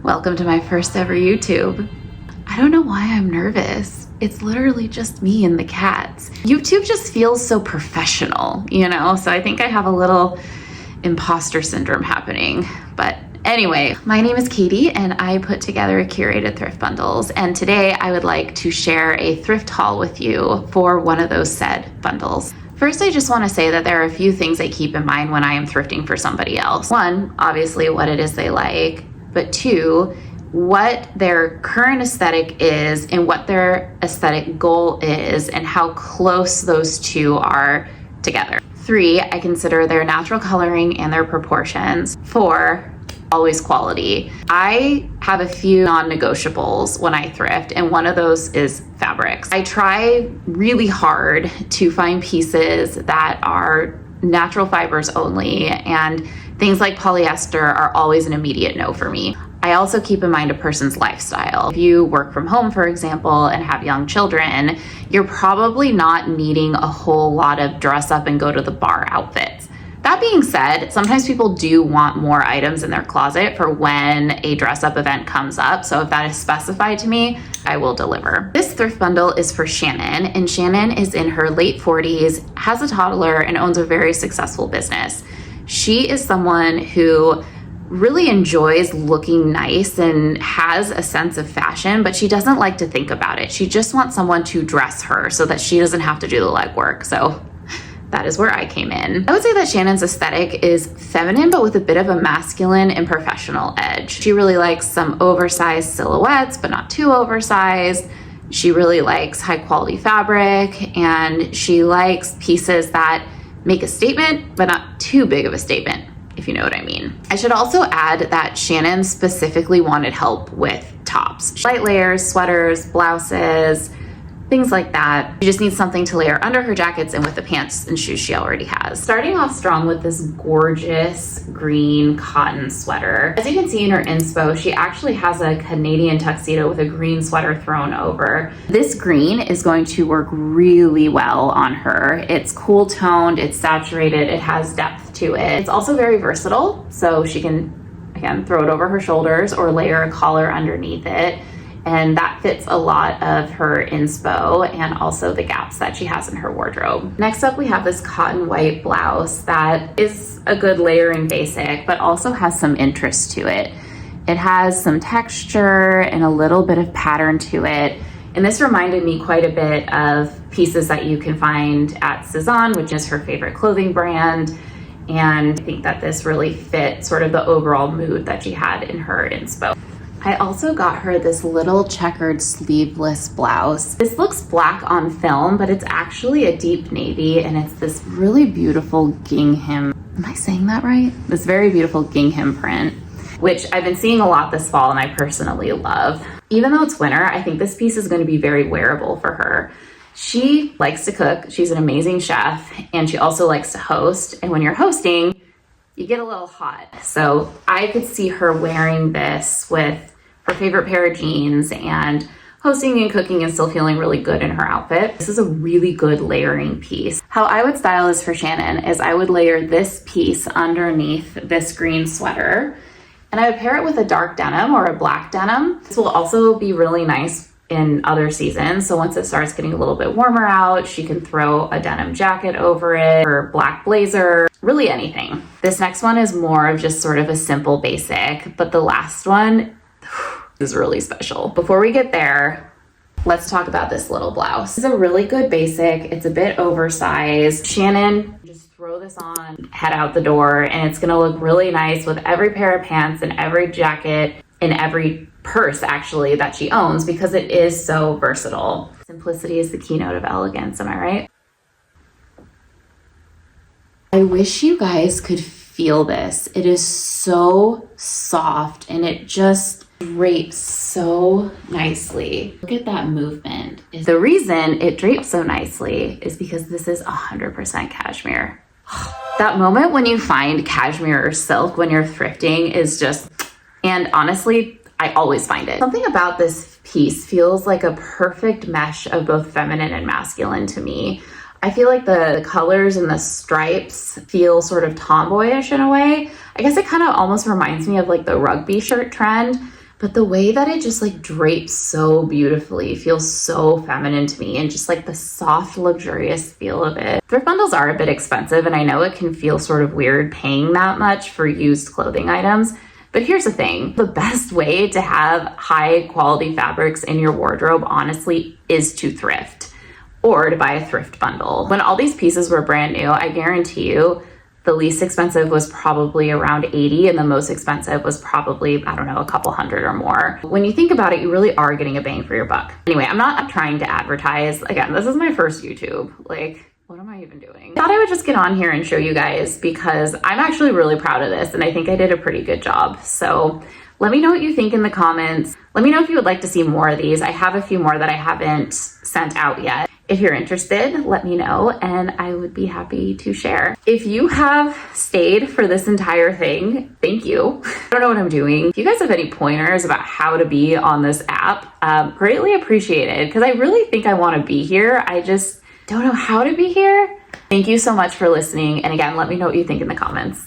Welcome to my first ever YouTube. I don't know why I'm nervous. It's literally just me and the cats. YouTube just feels so professional, you know? So I think I have a little imposter syndrome happening. But anyway, my name is Katie and I put together curated thrift bundles. And today I would like to share a thrift haul with you for one of those said bundles. First, I just want to say that there are a few things I keep in mind when I am thrifting for somebody else. One, obviously what it is they like, but two, what their current aesthetic is and what their aesthetic goal is and how close those two are together. Three, I consider their natural coloring and their proportions. Four, always quality. I have a few non-negotiables when I thrift, and one of those is fabrics. I try really hard to find pieces that are natural fibers only, and things like polyester are always an immediate no for me. I also keep in mind a person's lifestyle. If you work from home, for example, and have young children, you're probably not needing a whole lot of dress up and go to the bar outfits. That being said, sometimes people do want more items in their closet for when a dress up event comes up. So if that is specified to me, I will deliver. This thrift bundle is for Shannon, and Shannon is in her late 40s, has a toddler, and owns a very successful business. She is someone who really enjoys looking nice and has a sense of fashion, but she doesn't like to think about it. She just wants someone to dress her so that she doesn't have to do the legwork. So that is where I came in. I would say that Shannon's aesthetic is feminine, but with a bit of a masculine and professional edge. She really likes some oversized silhouettes, but not too oversized. She really likes high quality fabric, and she likes pieces that make a statement, but not too big of a statement, if you know what I mean. I should also add that Shannon specifically wanted help with tops. Light layers, sweaters, blouses, things like that. She just needs something to layer under her jackets and with the pants and shoes she already has. Starting off strong with this gorgeous green cotton sweater. As you can see in her inspo, she actually has a Canadian tuxedo with a green sweater thrown over. This green is going to work really well on her. It's cool toned, it's saturated, it has depth to it. It's also very versatile, so she can, again, throw it over her shoulders or layer a collar underneath it. And that fits a lot of her inspo and also the gaps that she has in her wardrobe. Next up, we have this cotton white blouse that is a good layering basic, but also has some interest to it. It has some texture and a little bit of pattern to it. And this reminded me quite a bit of pieces that you can find at Cezanne, which is her favorite clothing brand. And I think that this really fit sort of the overall mood that she had in her inspo. I also got her this little checkered sleeveless blouse. This looks black on film, but it's actually a deep navy, and it's this really beautiful gingham. Am I saying that right? This very beautiful gingham print, which I've been seeing a lot this fall and I personally love. Even though it's winter, I think this piece is going to be very wearable for her. She likes to cook. She's an amazing chef, and she also likes to host. And when you're hosting, you get a little hot. So I could see her wearing this with her favorite pair of jeans and hosting and cooking and still feeling really good in her outfit. This is a really good layering piece. How I would style this for Shannon is I would layer this piece underneath this green sweater, and I would pair it with a dark denim or a black denim. This will also be really nice in other seasons. So once it starts getting a little bit warmer out, she can throw a denim jacket over it or black blazer, really anything. This next one is more of just sort of a simple basic, but the last one is really special. Before we get there, let's talk about this little blouse. It's a really good basic. It's a bit oversized. Shannon, just throw this on, head out the door, and it's gonna look really nice with every pair of pants and every jacket and every purse actually that she owns, because it is so versatile. Simplicity is the keynote of elegance, am I right? I wish you guys could feel this. It is so soft and it just drapes so nicely. Look at that movement. The reason it drapes so nicely is because this is 100% cashmere. That moment when you find cashmere or silk when you're thrifting is just, and honestly, I always find it. Something about this piece feels like a perfect mesh of both feminine and masculine to me. I feel like the colors and the stripes feel sort of tomboyish in a way. I guess it kind of almost reminds me of like the rugby shirt trend, but the way that it just like drapes so beautifully feels so feminine to me, and just like the soft, luxurious feel of it. Thrift bundles are a bit expensive, and I know it can feel sort of weird paying that much for used clothing items. But here's the thing, the best way to have high quality fabrics in your wardrobe, honestly, is to thrift or to buy a thrift bundle. When all these pieces were brand new, I guarantee you the least expensive was probably around 80 and the most expensive was probably, I don't know, a couple hundred or more. When you think about it, you really are getting a bang for your buck. Anyway, I'm not trying to advertise. Again, this is my first YouTube. Like, what am I even doing? I thought I would just get on here and show you guys because I'm actually really proud of this and I think I did a pretty good job. So let me know what you think in the comments. Let me know if you would like to see more of these. I have a few more that I haven't sent out yet. If you're interested, let me know and I would be happy to share. If you have stayed for this entire thing, thank you. I don't know what I'm doing. If you guys have any pointers about how to be on this app, greatly appreciated because I really think I want to be here. I just don't know how to be here. Thank you so much for listening. And again, let me know what you think in the comments.